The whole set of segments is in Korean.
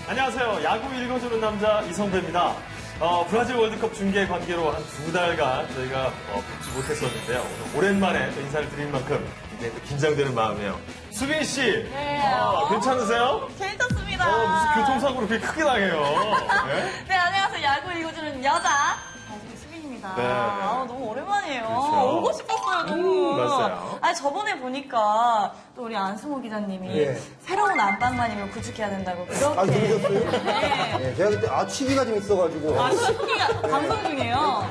안녕하세요. 야구 읽어주는 남자 이성배입니다. 브라질 월드컵 중계 관계로 한 2달간 저희가 뵙지 못했었는데요. 오늘 오랜만에 또 인사를 드릴 만큼 굉장히 또 긴장되는 마음이에요. 수빈 씨, 네. 괜찮으세요? 괜찮습니다. 무슨 교통사고를 그렇게 크게 당해요. 네, 안녕하세요. 야구 읽어주는 여자. 수빈입니다. 네. 너무 오랜만이에요. 그렇죠. 오고 싶었어요, 너무. 맞아요. 아니, 저번에 보니까 또 우리 안승호 기자님이 네. 새로운 안방마님을 구축해야 된다고 그렇게. 아, 들으셨어요? 네. 네, 제가 그때 취기가 좀 있어가지고. 시기가 방송 중이에요.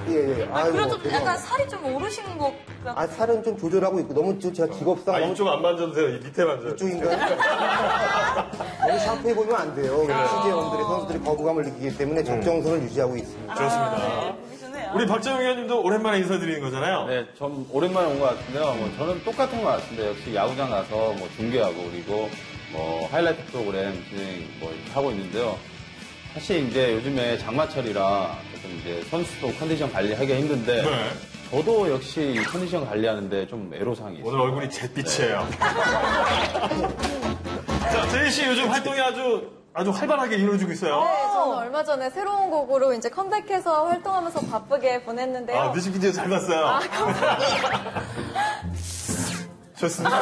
예. 그래도 좀 죄송합니다. 약간 살이 좀 오르신 것 같아요. 살은 좀 조절하고 있고, 너무 제가 직업상. 너무 이쪽 안 만져도 돼요. 이 밑에 만져요. 이쪽인가요? 너무 샤프해보면 안 돼요. 취재원들이, 선수들이 거부감을 느끼기 때문에 적정선을 유지하고 있습니다. 좋습니다. 네, 보이시네요. 우리 박정영 의원님도 오랜만에 인사드리는 거잖아요. 네, 좀 오랜만에 온 것 같은데요. 뭐 저는 똑같은 것 같은데 역시 야구장 가서 뭐 중계하고 그리고 뭐 하이라이트 프로그램 진행 뭐 이렇게 하고 있는데요. 사실 이제 요즘에 장마철이라 조금 이제 선수도 컨디션 관리하기가 힘든데 네. 저도 역시 이 컨디션 관리하는데 좀 애로사항이 있어요. 오늘 얼굴이 잿빛이에요. 자, 제이 씨 요즘 활동이 아주 활발하게 이루어지고 있어요. 네, 저는 얼마 전에 새로운 곡으로 이제 컴백해서 활동하면서 바쁘게 보냈는데요. 뮤직비디오 잘 봤어요. 좋습니다.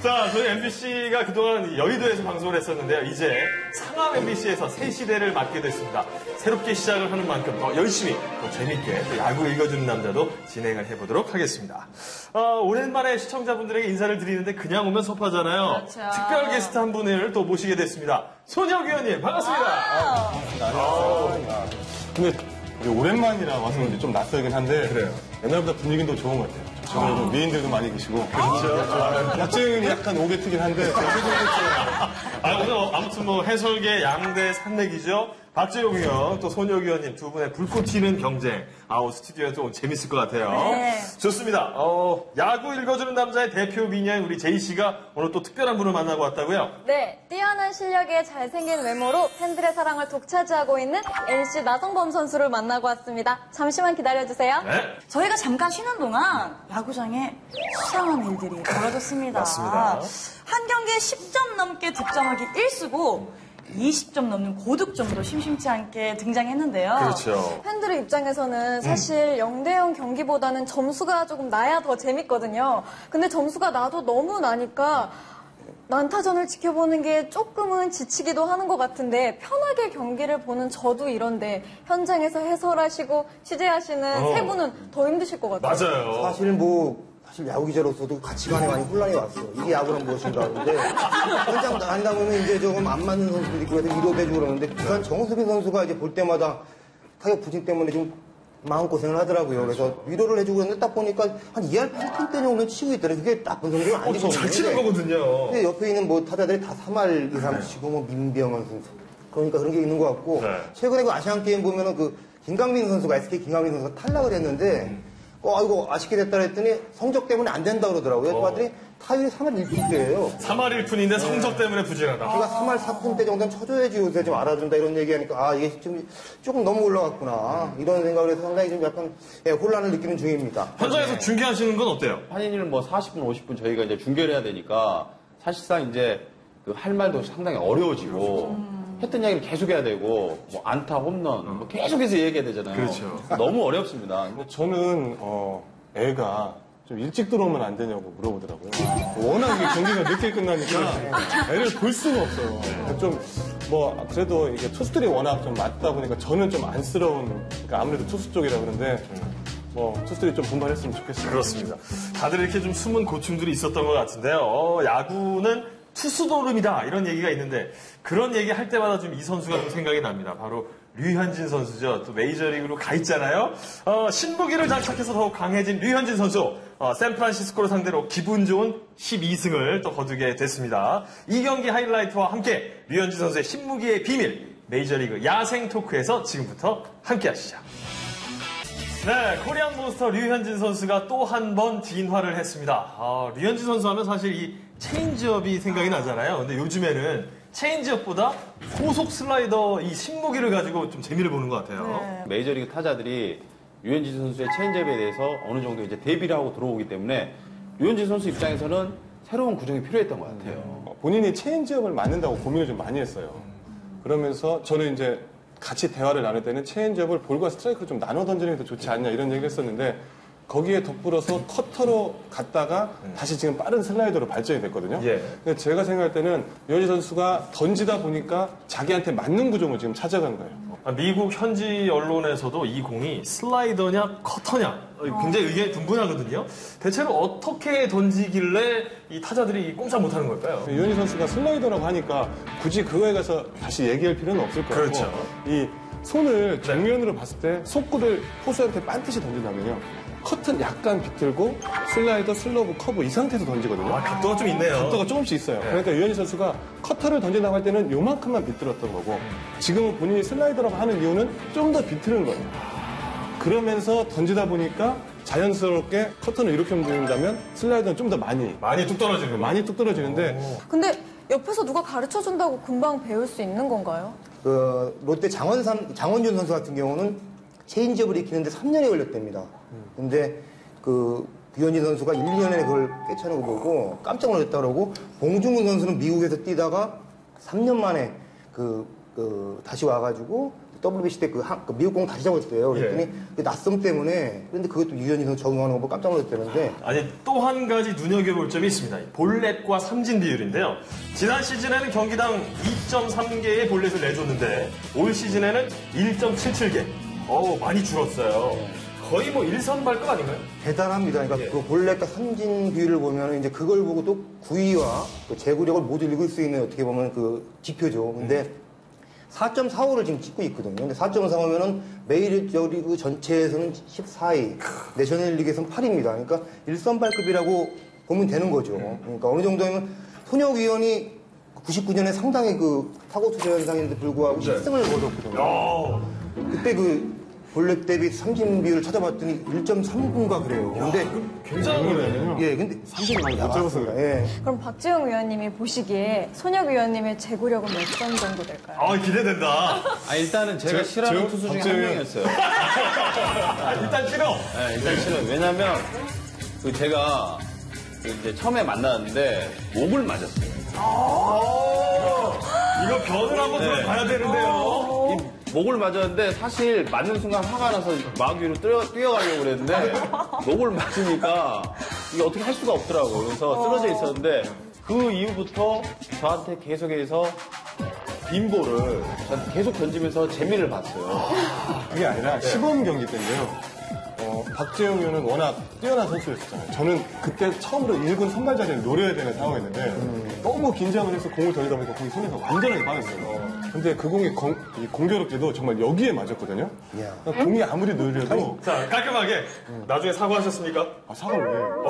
자, 저희 MBC가 그동안 여의도에서 방송을 했었는데요. 이제 상암 MBC에서 새 시대를 맡게 됐습니다. 새롭게 시작을 하는 만큼 더 열심히, 더 재밌게 또 야구 읽어주는 남자도 진행을 해보도록 하겠습니다. 오랜만에 시청자분들에게 인사를 드리는데 그냥 오면 섭하잖아요. 그렇죠. 특별 게스트 한 분을 또 모시게 됐습니다. 손혁 의원님, 반갑습니다. 근데 이제 오랜만이라 와서 그런지 좀 낯설긴 한데 그래요. 옛날보다 분위기는 더 좋은 것 같아요. 저쪽에도 미인들도 많이 계시고 그렇죠. 약증이 약간 오게 트긴 한데 오늘 아무튼 뭐 해설계 양대 산맥이죠. 박재용 의원, 또 손혁 의원님 두 분의 불꽃 튀는 경쟁. 스튜디오에 좀 재밌을 것 같아요. 네. 좋습니다. 야구 읽어주는 남자의 대표 미녀인 우리 제이 씨가 오늘 또 특별한 분을 만나고 왔다고요? 네, 뛰어난 실력에 잘생긴 외모로 팬들의 사랑을 독차지하고 있는 NC 나성범 선수를 만나고 왔습니다. 잠시만 기다려주세요. 네. 저희가 잠깐 쉬는 동안 야구장에 수상한 일들이 벌어졌습니다. 맞습니다. 한 경기에 10점 넘게 득점하기 1수고 20점 넘는 고득점도 심심치 않게 등장했는데요. 그렇죠. 팬들의 입장에서는 사실 0대0 경기보다는 점수가 조금 나야 더 재밌거든요. 근데 점수가 나도 너무 나니까 난타전을 지켜보는 게 조금은 지치기도 하는 것 같은데 편하게 경기를 보는 저도 이런데 현장에서 해설하시고 취재하시는 세 분은 더 힘드실 것 같아요. 맞아요. 사실 야구 기자로서도 가치관에 많이 혼란이 왔어. 이게 야구는 무엇인가 하는데 현장 다니다 보면 이제 조금 안 맞는 선수들이 있고 그래서 위로도 해주고 그러는데 부산 정수빈 선수가 이제 볼 때마다 타격 부진 때문에 좀 마음고생을 하더라고요. 그래서 위로를 해주고 그랬는데 딱 보니까 한 2할 8푼 대 정도는 치고 있더라고요. 그게 나쁜 성적은 아니거든요. 잘 치는 거거든요. 근데 옆에 있는 뭐 타자들이 다 3할 이상 치고 뭐 민병헌 선수. 그러니까 그런 게 있는 것 같고 네. 최근에 그 아시안 게임 보면은 그 김강민 선수가 SK 김강민 선수가 탈락을 했는데 아이고 아쉽게 됐다 그랬더니 성적 때문에 안 된다 그러더라고요. 그 봤더니 타율이 3할 1푼대예요. 3할 1푼인데 성적 때문에 부진하다. 제가 3할 4푼대 정도는 쳐줘야지 요새 좀 알아준다 이런 얘기하니까 이게 좀 조금 너무 올라갔구나 이런 생각을 해서 상당히 좀 약간 혼란을 느끼는 중입니다. 현장에서 중계하시는 건 어때요? 한인일은 뭐 40분, 50분 저희가 이제 중계를 해야 되니까 사실상 이제 그 할 말도 상당히 어려워지고 했던 이야기를 계속 해야 되고 뭐 안타, 홈런 뭐 계속해서 얘기해야 되잖아요. 그렇죠. 너무 어렵습니다. 저는 애가 좀 일찍 들어오면 안 되냐고 물어보더라고요. 워낙 이게 경기가 늦게 끝나니까 애를 볼 수가 없어요. 좀 그래도 이게 투수들이 워낙 좀 맞다 보니까 저는 좀 안쓰러운 그러니까 아무래도 투수 쪽이라 그런데 투수들이 좀 분발했으면 좋겠어요. 그렇습니다. 다들 이렇게 좀 숨은 고충들이 있었던 것 같은데요. 야구는 투수 노름이다 이런 얘기가 있는데 그런 얘기 할 때마다 좀 이 선수가 좀 생각이 납니다. 바로 류현진 선수죠. 또 메이저리그로 가 있잖아요. 신무기를 장착해서 더욱 강해진 류현진 선수. 샌프란시스코를 상대로 기분 좋은 12승을 또 거두게 됐습니다. 이 경기 하이라이트와 함께 류현진 선수의 신무기의 비밀 메이저리그 야생 토크에서 지금부터 함께 하시죠. 네, 코리안 몬스터 류현진 선수가 또 한 번 진화를 했습니다. 류현진 선수 하면 사실 이 체인지업이 생각이 나잖아요. 근데 요즘에는 체인지업보다 고속 슬라이더 이 신무기를 가지고 좀 재미를 보는 것 같아요. 네. 메이저리그 타자들이 류현진 선수의 체인지업에 대해서 어느 정도 이제 대비를 하고 들어오기 때문에 류현진 선수 입장에서는 새로운 구종이 필요했던 것 같아요. 본인이 체인지업을 맞는다고 고민을 좀 많이 했어요. 그러면서 저는 이제 같이 대화를 나눌 때는 체인지업을 볼과 스트라이크를 좀 나눠 던지는 게 더 좋지 않냐 이런 얘기를 했었는데 거기에 덧불어서 커터로 갔다가 다시 지금 빠른 슬라이더로 발전이 됐거든요. 예. 근데 제가 생각할 때는 유현진 선수가 던지다 보니까 자기한테 맞는 구종을 지금 찾아간 거예요. 미국 현지 언론에서도 이 공이 슬라이더냐 커터냐 굉장히 의견이 분분하거든요. 대체로 어떻게 던지길래 이 타자들이 꼼짝 못하는 걸까요? 유현진 선수가 슬라이더라고 하니까 굳이 그거에 가서 다시 얘기할 필요는 없을 것 같고 그렇죠. 이 손을 정면으로 봤을 때 속구를 포수한테 반드시 던진다면요. 커튼 약간 비틀고 슬라이더, 슬러브, 커브 이 상태에서 던지거든요. 아, 각도가 좀 있네요. 각도가 조금씩 있어요. 그러니까 유현진 선수가 커터를 던진다고 할 때는 요만큼만 비틀었던 거고 지금은 본인이 슬라이더라고 하는 이유는 좀 더 비틀은 거예요. 그러면서 던지다 보니까 자연스럽게 커터를 이렇게 움직인다면 슬라이더는 좀 더 많이 뚝 떨어지는 많이 뚝 떨어지는데 근데 옆에서 누가 가르쳐 준다고 금방 배울 수 있는 건가요? 그 롯데 장원준 선수 같은 경우는 체인지업을 익히는데 3년이 걸렸답니다. 근데 그 유현진 선수가 1, 2년에 그걸 꿰차는 거 보고 깜짝 놀랐다 그러고 봉중근 선수는 미국에서 뛰다가 3년 만에 다시 와가지고 WBC 때 미국 공 다시 잡았대요. 그랬더니 그 낯섦 때문에 그런데 그것도 유현진 선수 적응하는 거 보고 깜짝 놀랐다는데 아니 또 한 가지 눈여겨볼 점이 있습니다. 볼넷과 삼진 비율인데요. 지난 시즌에는 경기당 2.3개의 볼넷을 내줬는데 올 시즌에는 1.77개. 많이 줄었어요. 거의 뭐 일선발급 아닌가요? 대단합니다. 그러니까 그 볼넷과 삼진 비율을 보면 이제 그걸 보고 또 구위와 그 제구력을 모두 읽을 수 있는 어떻게 보면 그 지표죠. 근데 4.45를 지금 찍고 있거든요. 근데 4.45면은 메이저리그 전체에서는 14위, 내셔널리그에서는 8위입니다. 그러니까 일선발급이라고 보면 되는 거죠. 그러니까 어느 정도면 손혁위원이 99년에 상당히 그 타고 투자 현상인데 불구하고 10승을 거뒀거든요. 그때 그 볼넷 대비 삼진 비율을 찾아봤더니 1.39인가 그래요. 근데 굉장히 오래네요. 예, 근데 삼진이 많이 못 잡아서 그래요. 예. 그럼 박지영 위원님이 보시기에 손혁 위원님의 제구력은 몇 점 정도 될까요? 기대된다. 일단은 제가 싫어하는 저- 투수 중에 한 박재현. 명이었어요. 일단 싫어. 네, 일단 싫어요. 왜냐면 제가 이제 처음에 만났는데 목을 맞았어요. 이거 변을 한번 들어봐야 되는데요. 이 목을 맞았는데 사실 맞는 순간 화가 나서 막 위로 뛰어가려고 그랬는데 목을 맞으니까 이게 어떻게 할 수가 없더라고요. 그래서 쓰러져 있었는데 그 이후부터 저한테 계속해서 빈볼을 저한테 계속 던지면서 재미를 봤어요. 그게 아니라 시범 경기 때인데요. 박재영 의원은 워낙 뛰어난 선수였잖아요. 저는 그때 처음으로 1군 선발 자리를 노려야 되는 상황이었는데 너무 긴장을 해서 공을 던지다 보니까 공이 손에서 완전하게 빠졌어요. 근데 그 공이 공교롭게도 정말 여기에 맞았거든요. 그러니까 공이 아무리 느려도 자, 깔끔하게. 나중에 사과하셨습니까? 사과를 왜 해요?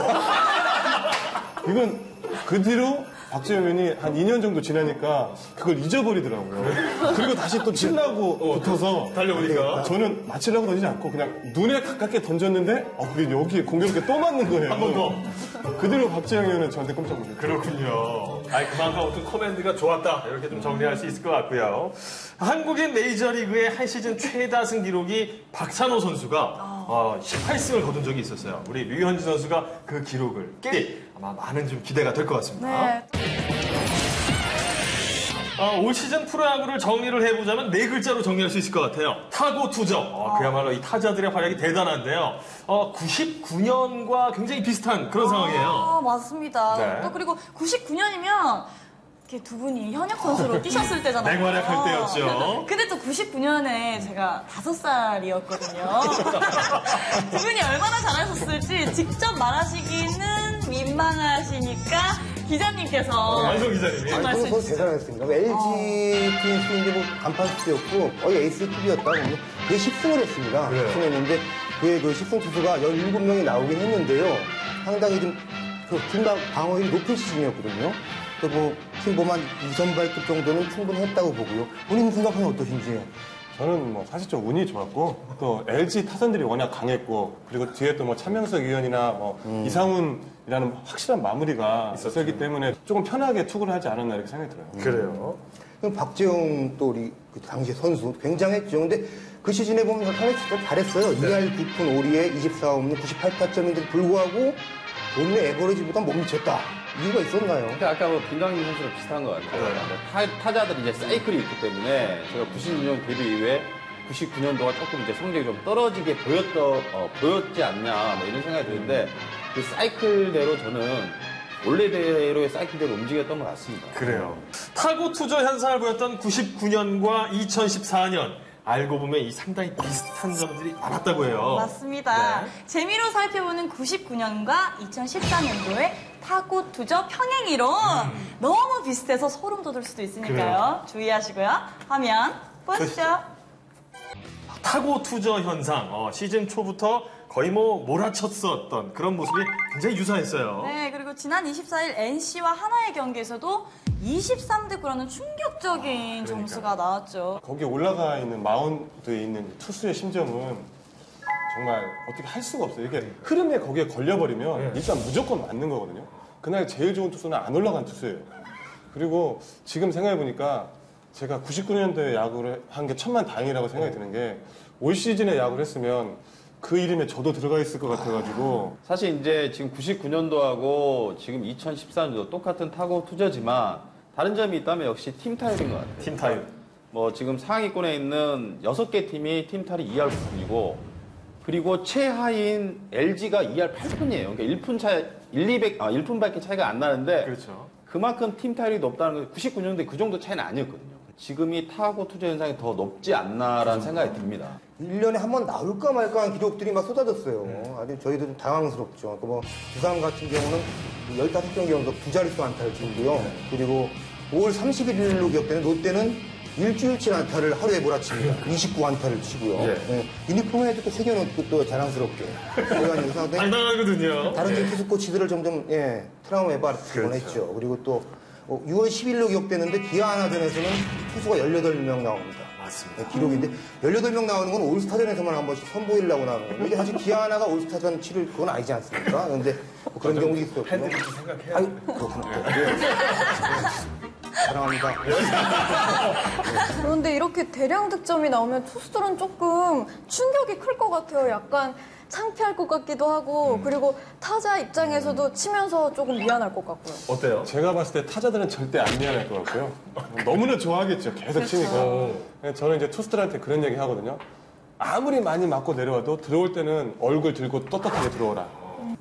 이건 그 뒤로 박재영 의원이 한 2년 정도 지나니까 그걸 잊어버리더라고요. 그리고 다시 또 치려고 붙어서 달려오니까. 저는 맞히려고 던지지 않고 그냥 눈에 가깝게 던졌는데 그게 여기에 공교롭게 또 맞는 거예요. 한 번 더. 그 뒤로 박재영 의원은 저한테 깜짝 놀랐어요. 그렇군요. 그만큼 어떤 커맨드가 좋았다. 이렇게 좀 정리할 수 있을 것 같고요. 한국인 메이저리그의 한 시즌 최다승 기록이 박찬호 선수가 18승을 거둔 적이 있었어요. 우리 류현진 선수가 그 기록을 깨 아마 많은 좀 기대가 될 것 같습니다. 네. 올 시즌 프로야구를 정리를 해보자면 네 글자로 정리할 수 있을 것 같아요. 타고 투정. 그야말로 이 타자들의 활약이 대단한데요. 99년과 굉장히 비슷한 그런 상황이에요. 맞습니다. 네. 또 그리고 99년이면 이렇게 두 분이 현역 선수로 뛰셨을 때잖아요. 맹활약할 때였죠. 근데 또 99년에 제가 5살이었거든요. 두 분이 얼마나 잘하셨을지 직접 말하시기는 민망하시니까 기자님께서 완성 기자님이. 한 말씀 그건 해주세요. 대단했습니다. LG 트윈스인데 뭐 간판 투수였고 거의 에이스 투수였다 보면 그게 10승을 했습니다. 그래요. 10승 했는데 그의 그 10승 투수가 17명이 나오긴 했는데요. 상당히 좀 팀 방어율이 높은 시즌이었거든요. 또 뭐 팀 보면 2선발급 정도는 충분히 했다고 보고요. 본인 생각하면 어떠신지? 저는 뭐 사실 좀 운이 좋았고 또 LG 타선들이 워낙 강했고 그리고 뒤에 또 뭐 차명석 의원이나 뭐 이상훈이라는 확실한 마무리가 있었기 때문에 조금 편하게 투구를 하지 않았나 이렇게 생각이 들어요. 그래요. 그럼 박재용 또 우리 그 당시 선수 굉장했죠. 근데 그 시즌에 보면 상당히 진짜 잘했어요. 2할 9푼 5리에 24홈런 98타점인데도 불구하고 본래 에버리지보다 못 미쳤다. 이유가 있었나요? 근데 아까 뭐 김강민 선수랑 비슷한 것 같아요. 뭐 타자들이 이제 사이클이 있기 때문에 제가 96년 데뷔 이후에 99년도가 조금 이제 성적이 좀 떨어지게 보였지 않냐 뭐 이런 생각이 드는데 그 사이클대로 저는 원래대로의 사이클대로 움직였던 것 같습니다. 그래요. 타고 투저 현상을 보였던 99년과 2014년 알고 보면 이 상당히 비슷한 점들이 많았다고 해요. 맞습니다. 네. 재미로 살펴보는 99년과 2014년도의 타고 투저 평행 이론 너무 비슷해서 소름 돋을 수도 있으니까요. 주의하시고요. 화면 보시죠. 타고 투저 현상, 시즌 초부터 거의 뭐 몰아쳤었던 그런 모습이 굉장히 유사했어요. 네, 그리고 지난 24일 NC와 하나의 경기에서도 23대 9라는 충격적인 점수가 나왔죠. 거기 올라가 있는 마운드에 있는 투수의 심정은 정말 어떻게 할 수가 없어요. 이게 흐름에 거기에 걸려버리면 일단 무조건 맞는 거거든요. 그날 제일 좋은 투수는 안 올라간 투수예요. 그리고 지금 생각해보니까 제가 99년도에 야구를 한 게 천만 다행이라고 생각이 드는 게 올 시즌에 야구를 했으면 그 이름에 저도 들어가 있을 것 같아가지고 사실 이제 지금 99년도하고 지금 2014년도 똑같은 타고 투저지만 다른 점이 있다면 역시 팀 타율인 것 같아요. 팀 타율. 뭐 지금 상위권에 있는 6개 팀이 팀 타율이 2할 9푼이고 그리고 최하인 LG가 2할 8푼이에요. 그러니까 1푼 차, 1푼밖에 차이가 안 나는데 그렇죠. 그만큼 팀 타율이 높다는 거 99년도에 그 정도 차이는 아니었거든요. 지금이 타고 투저 현상이 더 높지 않나라는 생각이 듭니다. 1년에 한 번 나올까 말까 한 기록들이 막 쏟아졌어요. 아주 저희도 좀 당황스럽죠. 뭐 부산 같은 경우는 15경기 연속 두 자릿수 안타를 치고요. 그리고 5월 31일로 기억되는 롯데는 일주일치 안타를 하루에 몰아칩니다. 29안타를 치고요. 네. 유니폼에도 또 새겨놓고 또 자랑스럽게. 제가 이상하게 당당하거든요. 다른 팀 투수 코치들을 점점 트라우마에 빠뜨리곤 했죠. 그리고 또 6월 10일로 기억되는데 기아하나전에서는 투수가 18명 나옵니다. 맞습니다. 기록인데 18명 나오는 건 올스타전에서만 한 번씩 선보이려고 나오는 거예요. 이게 사실 기아하나가 올스타전 치를 그건 아니지 않습니까? 그런데 뭐 그런 경우도 있었고. 팬들이 생각해요. 아유, 그렇구나. 사랑합니다. 그런데 이렇게 대량 득점이 나오면 투수들은 조금 충격이 클 것 같아요. 약간 창피할 것 같기도 하고 그리고 타자 입장에서도 치면서 조금 미안할 것 같고요. 어때요? 제가 봤을 때 타자들은 절대 안 미안할 것 같고요. 너무나 좋아하겠죠. 계속 치니까. 저는 이제 투수들한테 그런 얘기 하거든요. 아무리 많이 맞고 내려와도 들어올 때는 얼굴 들고 떳떳하게 들어오라.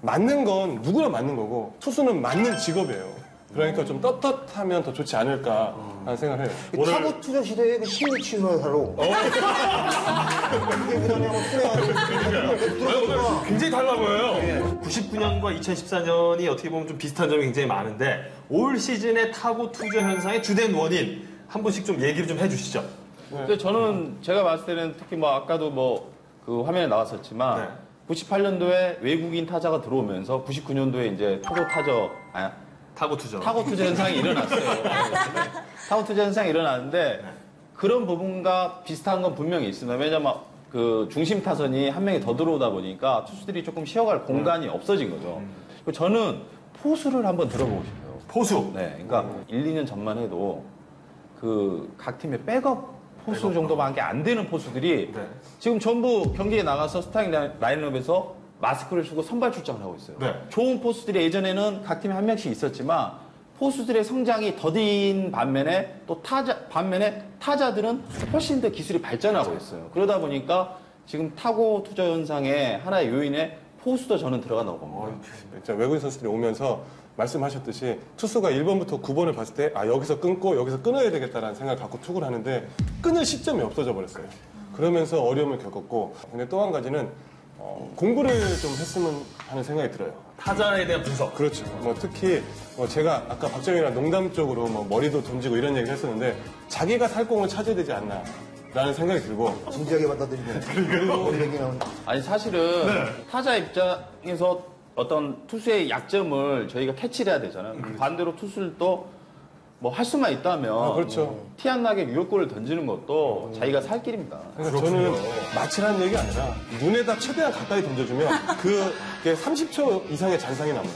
맞는 건 누구나 맞는 거고 투수는 맞는 직업이에요. 그러니까 좀 떳떳하면 더 좋지 않을까 하는 생각을 해요. 타고 투자 시대의 그 심리 치료사로. 이게 그러냐면 굉장히 달라 보여요. 99년과 2014년이 어떻게 보면 좀 비슷한 점이 굉장히 많은데 올 시즌의 타고 투저 현상의 주된 원인 한 분씩 좀 얘기를 좀 해주시죠. 근데 저는 제가 봤을 때는 특히 뭐 아까도 뭐 그 화면에 나왔었지만 98년도에 외국인 타자가 들어오면서 99년도에 이제 타고 투저. 타고 투자 현상이 일어났어요. 타고 투자 현상이 일어났는데 그런 부분과 비슷한 건 분명히 있습니다. 왜냐면 그 중심 타선이 한 명이 더 들어오다 보니까 투수들이 조금 쉬어갈 공간이 없어진 거죠. 그리고 저는 포수를 한번 들어보고 싶어요. 포수. 네, 그러니까 1, 2년 전만 해도 그 각 팀의 백업 포수 정도밖에 안 되는 포수들이 지금 전부 경기에 나가서 스타팅 라인업에서 마스크를 쓰고 선발 출장을 하고 있어요. 네. 좋은 포수들이 예전에는 각 팀에 한 명씩 있었지만 포수들의 성장이 더딘 반면에 또 타자들은 훨씬 더 기술이 발전하고 있어요. 그러다 보니까 지금 타고 투자 현상의 하나의 요인에 포수도 저는 들어간다고 봅니다. 진짜 외국인 선수들이 오면서 말씀하셨듯이 투수가 1번부터 9번을 봤을 때 여기서 끊고 여기서 끊어야 되겠다라는 생각을 갖고 투구를 하는데 끊을 시점이 없어져 버렸어요. 그러면서 어려움을 겪었고 근데 또 한 가지는 공부를 좀 했으면 하는 생각이 들어요. 타자에 대한 분석. 그렇죠. 특히 제가 아까 박정희랑 농담적으로 머리도 던지고 이런 얘기를 했었는데 자기가 살 공을 찾아야 되지 않나 라는 생각이 들고 진지하게 받아들이면 아니 사실은 타자 입장에서 어떤 투수의 약점을 저희가 캐치를 해야 되잖아요. 반대로 투수들도 뭐 할 수만 있다면 그렇죠. 티 안 나게 유격골을 던지는 것도 자기가 살 길입니다. 그러니까 저는 마치라는 얘기 아니라 눈에다 최대한 가까이 던져주면 그게 30초 이상의 잔상이 남아요.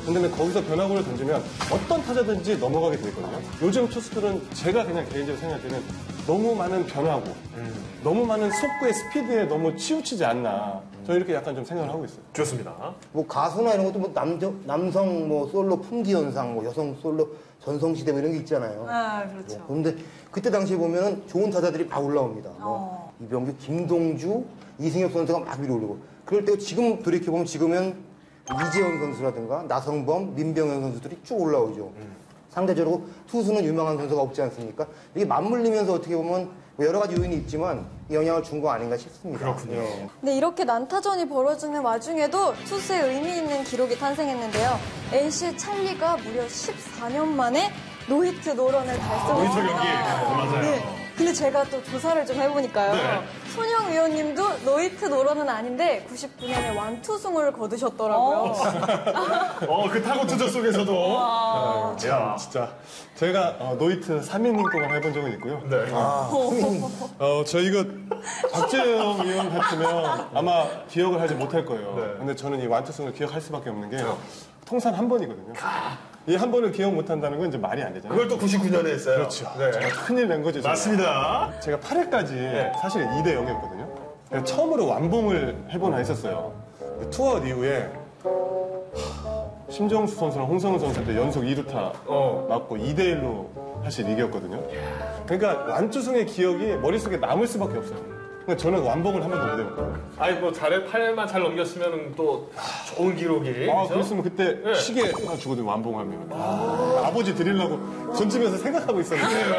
근데 거기서 변화구를 던지면 어떤 타자든지 넘어가게 되거든요. 요즘 투수들은 제가 그냥 개인적으로 생각할 때는 너무 많은 변화구, 너무 많은 속구의 스피드에 너무 치우치지 않나. 저 이렇게 약간 좀 생각을 하고 있어요. 좋습니다. 뭐 가수나 이런 것도 뭐 남성 뭐 솔로 품귀 현상, 뭐 여성 솔로 전성시대 뭐 이런 게 있잖아요. 아, 그렇죠. 그런데 그때 당시에 보면은 좋은 타자들이 막 올라옵니다. 뭐 이병규, 김동주, 이승엽 선수가 막 위로 오르고. 그럴 때 지금 돌이켜보면 지금은 이재원 선수라든가 나성범, 민병현 선수들이 쭉 올라오죠. 상대적으로 투수는 유명한 선수가 없지 않습니까? 이게 맞물리면서 어떻게 보면 뭐 여러 가지 요인이 있지만 영향을 준 거 아닌가 싶습니다. 그렇군요. 예. 근데 이렇게 난타전이 벌어지는 와중에도 투수의 의미 있는 기록이 탄생했는데요. NC 찰리가 무려 14년 만에 노히트 노런을 달성했습니다. 노히트 경기. 맞아요. 네. 근데 제가 또 조사를 좀 해보니까요. 네. 손영 위원님도 노히트 노런은 아닌데 99년에 완투승을 거두셨더라고요. 그 타고 투저 속에서도. 야. 진짜 제가 노이트 3이닝 동안 해본 적은 있고요. 네. 저 이거 박재영 위원 같으면 아마 기억을 하지 못할 거예요. 네. 근데 저는 이 완투승을 기억할 수밖에 없는 게 통산 한 번이거든요. 이 한 번을 기억 못한다는 건 이제 말이 안 되잖아요. 그걸 또 99년에 했어요. 그렇죠. 네. 제가 큰일 낸 거죠. 제가. 맞습니다. 제가 8회까지 사실 2대 0이었거든요. 처음으로 완봉을 해보나 했었어요. 투아웃 이후에 심정수 선수랑 홍성훈 선수한테 연속 2루타 맞고 2대 1로 사실 이겼거든요. 그러니까 완투승의 기억이 머릿속에 남을 수밖에 없어요. 그러니까 저는 완봉을 한 번도 못 해봤거든요. 아니, 뭐, 8회만 잘 넘겼으면 또 좋은 기록이. 그죠? 그랬으면 그때 네. 시계 하나 주거든요, 완봉하면. 아버지 드리려고 던지면서 생각하고 있었는데.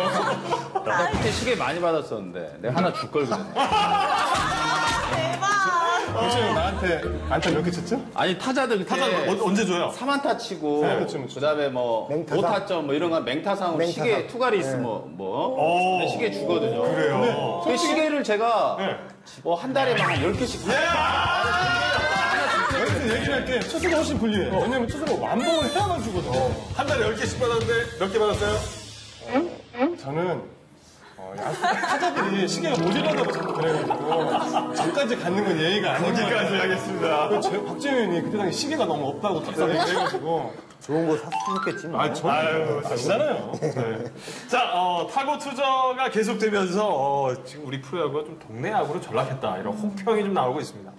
나 그때 시계 많이 받았었는데 내가 하나 줄 걸 그랬네. 혹시 나한테 안타 몇 개 쳤죠? 아니 타자들 그때 언제 줘요? 3안타 치고 네, 그렇죠. 그다음에 뭐 맹타상? 5타점 뭐 이런 거 맹타상으로 맹타상. 시계 투가리 있으면 뭐 시계 주거든요. 그래요. 그 시계를 제가 네. 뭐 한 달에 막 한 10개씩 여기서 얘기를 할 때 투수가 훨씬 불리해요. 왜냐면 투수가 완봉을 해야만 주거든요. 한 달에 10개씩 받았는데 몇 개 받았어요? 저는 타자들이 시계가 모자라다고 자꾸 그래가지고 저까지 갖는 건 예의가 아닌 것 여기까지 같아요. 하겠습니다. 박재현이 그때 당시 시계가 너무 없다고 답답해 해가지고 좋은 거 샀으셨겠지 뭐. 아유, 아시잖아요. 자, 타고 투저가 계속되면서 지금 우리 프로야구가 좀 동네 야구로 전락했다. 이런 혹평이 좀 나오고 있습니다.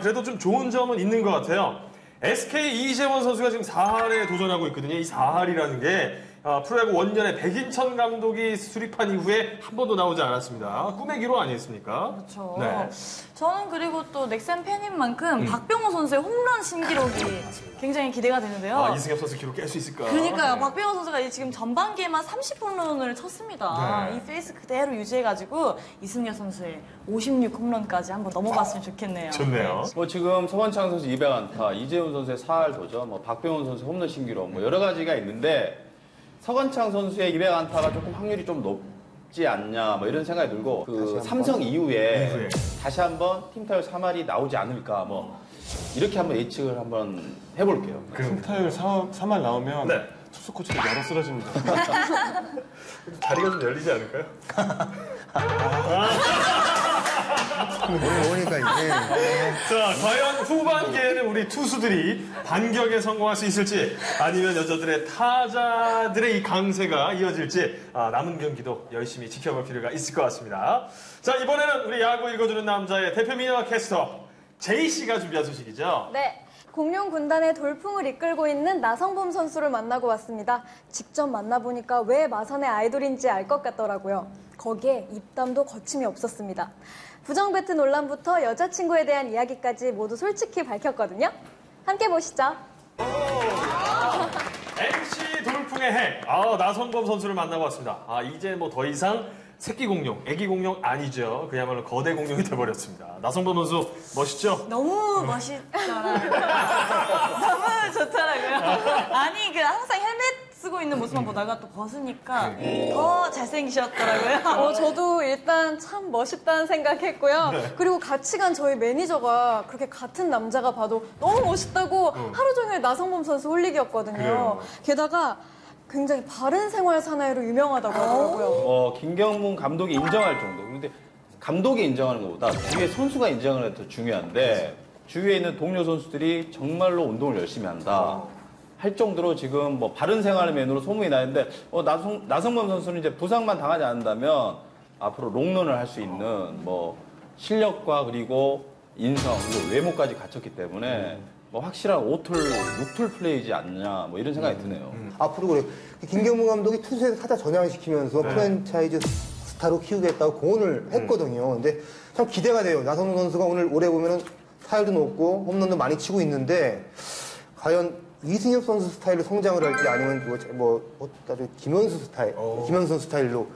그래도 좀 좋은 점은 있는 것 같아요. SK 이재원 선수가 지금 4할에 도전하고 있거든요. 이 4할이라는 게 프로야구 원년에 백인천 감독이 수립한 이후에 한 번도 나오지 않았습니다. 꿈의 기록 아니겠습니까? 그렇죠. 네. 저는 그리고 또 넥센 팬인 만큼 박병호 선수의 홈런 신기록이 굉장히 기대가 되는데요. 이승엽 선수 기록 깰 수 있을까? 그러니까요. 네. 박병호 선수가 지금 전반기에만 30홈런을 쳤습니다. 네. 이 페이스 그대로 유지해가지고 이승엽 선수의 56홈런까지 한번 넘어갔으면 좋겠네요. 좋네요. 뭐 지금 서건창 선수 200안타, 이재훈 선수의 4할 도전, 뭐 박병훈 선수 홈런 신기록 뭐 여러 가지가 있는데 서건창 선수의 200안타가 조금 확률이 좀 높지 않냐 뭐 이런 생각이 들고 그 삼성 이후에 다시 한번 팀 타율 3할이 나오지 않을까 뭐 이렇게 한번 예측을 한번 해볼게요. 팀타율 3할 나오면 네. 투수 코치들 열어 쓰러집니다. 다리가 좀 열리지 않을까요? 모르니까 이제. 자, 과연 후반기에는 우리 투수들이 반격에 성공할 수 있을지 아니면 여자들의 타자들의 이 강세가 이어질지 남은 경기도 열심히 지켜볼 필요가 있을 것 같습니다. 자, 이번에는 우리 야구 읽어주는 남자의 대표 미녀 캐스터 제이 씨가 준비한 소식이죠. 네. 공룡 군단의 돌풍을 이끌고 있는 나성범 선수를 만나고 왔습니다. 직접 만나보니까 왜 마산의 아이돌인지 알 것 같더라고요. 거기에 입담도 거침이 없었습니다. 부정 배트 논란부터 여자친구에 대한 이야기까지 모두 솔직히 밝혔거든요. 함께 보시죠. MC 돌풍의 해. 나성범 선수를 만나고 왔습니다. 이제 뭐 더 이상 새끼 공룡, 애기 공룡 아니죠. 그야말로 거대 공룡이 돼버렸습니다. 나성범 선수 멋있죠? 너무 멋있더라고요. 너무 좋더라고요. 아니, 항상 헬멧 쓰고 있는 모습만 보다가 또 벗으니까 더 잘생기셨더라고요. 저도 일단 참 멋있다는 생각했고요. 그리고 같이 간 저희 매니저가 그렇게 같은 남자가 봐도 너무 멋있다고 하루 종일 나성범 선수 홀릭이었거든요. 그래요. 게다가 굉장히 바른 생활 사나이로 유명하다고 하더라고요. 김경문 감독이 인정할 정도. 그런데 감독이 인정하는 것보다 주위에 선수가 인정하는 게 더 중요한데 주위에 있는 동료 선수들이 정말로 운동을 열심히 한다. 할 정도로 지금 뭐 바른 생활의 맨으로 소문이 나는데 나성범 선수는 이제 부상만 당하지 않는다면 앞으로 롱런을 할 수 있는 뭐 실력과 그리고 인성 그리고 외모까지 갖췄기 때문에 뭐 확실한 5툴, 6툴 플레이지 않냐 뭐 이런 생각이 드네요. 앞으로 그래. 김경문 감독이 투수에서 타자 전향시키면서 프랜차이즈 스타로 키우겠다고 공언을 했거든요. 근데 참 기대가 돼요. 나성범 선수가 오늘 올해 보면은 타율도 높고 홈런도 많이 치고 있는데 과연 이승엽 선수 스타일로 성장을 할지 아니면 김현수 스타일, 김현수 스타일로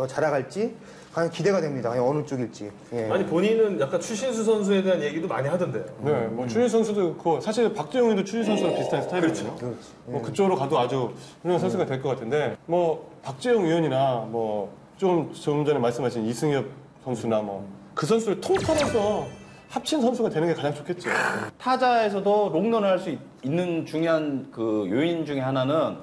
자라갈지 과연 기대가 됩니다. 과연 어느 쪽일지. 예. 아니 본인은 약간 추신수 선수에 대한 얘기도 많이 하던데요. 네, 뭐 추신 선수도 그렇고 사실 박재용이도 추신 선수랑 비슷한 스타일이거든요. 그렇지. 뭐 그쪽으로 가도 아주 훌륭한 선수가 될 것 같은데 뭐 박재용 위원이나 뭐 좀 전에 말씀하신 이승엽 선수나 뭐 그 선수를 통틀어서 합친 선수가 되는 게 가장 좋겠죠. 타자에서도 롱런을 할 수 있는 중요한 그 요인 중에 하나는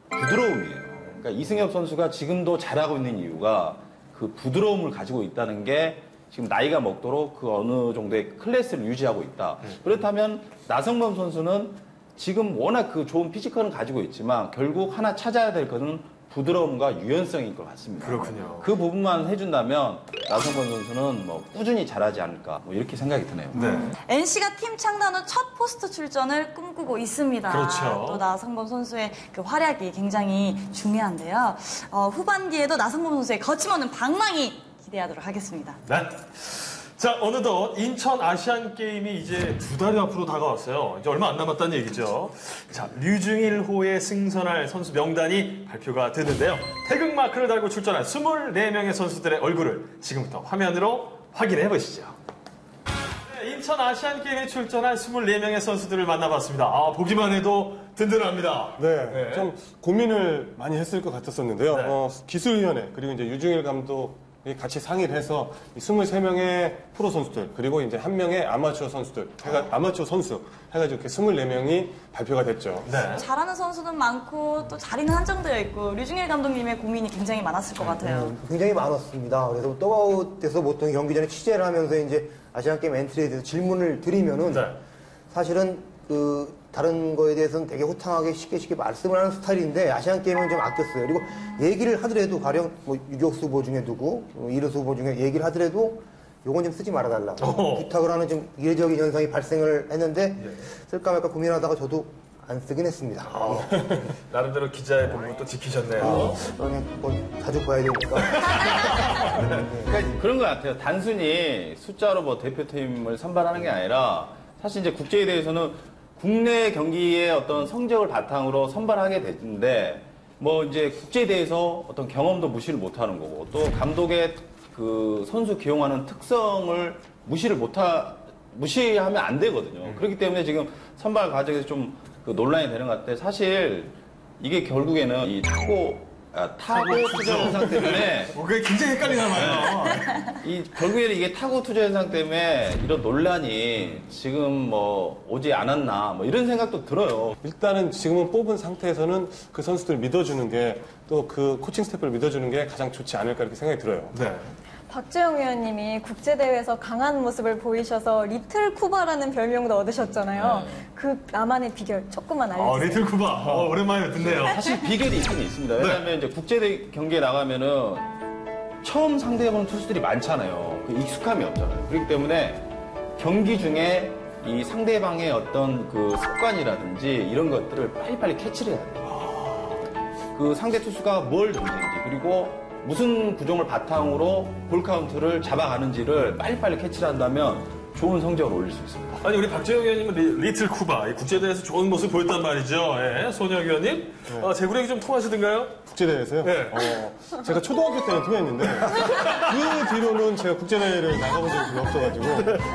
부드러움이에요. 그러니까 이승엽 선수가 지금도 잘하고 있는 이유가 그 부드러움을 가지고 있다는 게 지금 나이가 먹도록 그 어느 정도의 클래스를 유지하고 있다. 그렇다면 나성범 선수는 지금 워낙 그 좋은 피지컬은 가지고 있지만 결국 하나 찾아야 될 것은 부드러움과 유연성일 것 같습니다. 그렇군요. 그 부분만 해준다면 나성범 선수는 뭐 꾸준히 잘하지 않을까 뭐 이렇게 생각이 드네요. 네. NC가 팀 창단 후 첫 포스트 출전을 꿈꾸고 있습니다. 그렇죠. 또 나성범 선수의 그 활약이 굉장히 중요한데요. 후반기에도 나성범 선수의 거침없는 방망이 기대하도록 하겠습니다. 네. 자, 어느덧 인천 아시안 게임이 이제 2달이 앞으로 다가왔어요. 이제 얼마 안 남았다는 얘기죠. 자, 류중일호에 승선할 선수 명단이 발표가 됐는데요. 태극마크를 달고 출전한 24명의 선수들의 얼굴을 지금부터 화면으로 확인해 보시죠. 네, 인천 아시안 게임에 출전한 24명의 선수들을 만나봤습니다. 보기만 해도 든든합니다. 네, 좀 고민을 많이 했을 것 같았었는데요. 네. 기술위원회 그리고 이제 유중일 감독이 같이 상의를 해서 이 23명의 프로 선수들 그리고 이제 1명의 아마추어 선수들, 아마추어 선수 해가지고 이렇게 24명이 발표가 됐죠. 네. 잘하는 선수는 많고 또 자리는 한정되어 있고 류중일 감독님의 고민이 굉장히 많았을 것 같아요. 굉장히 많았습니다. 그래서 더아웃에서 보통 경기 전에 취재를 하면서 이제 아시안게임 엔트리에 대해서 질문을 드리면은 네. 사실은 그 다른 거에 대해서는 되게 호탕하게 쉽게 말씀을 하는 스타일인데 아시안게임은 좀 아꼈어요. 그리고 얘기를 하더라도 가령 뭐 유격수 후보 중에 누구, 이루수 후보 중에 얘기를 하더라도 요건 좀 쓰지 말아달라. 부탁을 하는 좀 이례적인 현상이 발생을 했는데 쓸까 말까 고민하다가 저도 안 쓰긴 했습니다. 나름대로 기자의 본분 또 지키셨네요. 그냥 뭐 자주 봐야 되니까. 그러니까 그런 것 같아요. 단순히 숫자로 뭐 대표팀을 선발하는 게 아니라 사실 이제 국제에 대해서는 국내 경기의 어떤 성적을 바탕으로 선발하게 되는데 뭐 이제 국제에 대해서 어떤 경험도 무시를 못하는 거고 또 감독의 그 선수 기용하는 특성을 무시하면 안 되거든요. 그렇기 때문에 지금 선발 과정에서 좀 그 논란이 되는 것 같은데 사실 이게 결국에는 이 타고 투자 현상 때문에 그게 굉장히 헷갈리나 봐요. 결국에는 이게 타고 투자 현상 때문에 이런 논란이 지금 뭐 오지 않았나 뭐 이런 생각도 들어요. 일단은 지금은 뽑은 상태에서는 그 선수들 믿어주는 게 또 그 코칭 스태프를 믿어주는 게 가장 좋지 않을까 이렇게 생각이 들어요. 네. 박재영 위원님이 국제대회에서 강한 모습을 보이셔서 리틀 쿠바라는 별명도 얻으셨잖아요. 그 나만의 비결 조금만 알려주세요. 리틀 쿠바. 오랜만에 듣네요. 사실 비결이 있긴 있습니다. 왜냐하면 이제 국제 경기에 나가면은 처음 상대해보는 투수들이 많잖아요. 그 익숙함이 없잖아요. 그렇기 때문에 경기 중에 이 상대방의 어떤 그 습관이라든지 이런 것들을 빨리빨리 캐치를 해야 돼요. 그 상대 투수가 뭘 던지는지 그리고 무슨 구종을 바탕으로 볼 카운트를 잡아가는지를 빨리빨리 캐치를 한다면 좋은 성적을 올릴 수 있습니다. 아니 우리 박재영 위원님은 리틀 쿠바 이 국제대회에서 좋은 모습 보였단 말이죠. 소녀 위원님 제구력이 좀 통하시던가요? 국제대회에서요? 네. 제가 초등학교 때는 통했는데 그 뒤로는 제가 국제대회를 나가본 적이 별로 없어가지고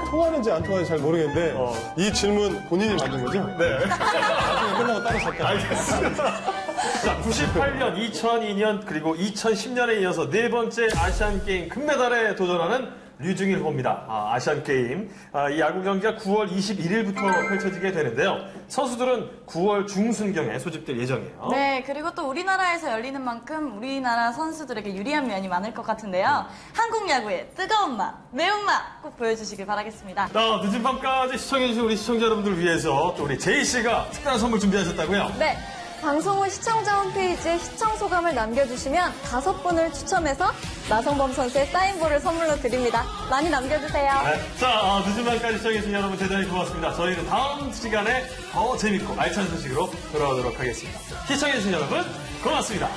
통하는지 안 통하는지 잘 모르겠는데 이 질문 본인이 만든 거죠? 네. 나중에 끝나고 따로 살게요. 알겠습니다. 자, 98년, 2002년 그리고 2010년에 이어서 네 번째 아시안 게임 금메달에 도전하는 류중일호입니다. 아시안 게임. 이 야구 경기가 9월 21일부터 펼쳐지게 되는데요. 선수들은 9월 중순경에 소집될 예정이에요. 네, 그리고 또 우리나라에서 열리는 만큼 우리나라 선수들에게 유리한 면이 많을 것 같은데요. 한국 야구의 뜨거운 맛, 매운맛 꼭 보여주시길 바라겠습니다. 늦은 밤까지 시청해주신 우리 시청자 여러분들 위해서 또 우리 제이 씨가 특별한 선물 준비하셨다고요? 네. 방송 후 시청자 홈페이지에 시청 소감을 남겨주시면 5분을 추첨해서 나성범 선수의 사인볼을 선물로 드립니다. 많이 남겨주세요. 네. 자, 늦은 밤까지 시청해주신 여러분 대단히 고맙습니다. 저희는 다음 시간에 더 재밌고 알찬 소식으로 돌아오도록 하겠습니다. 시청해주신 여러분 고맙습니다.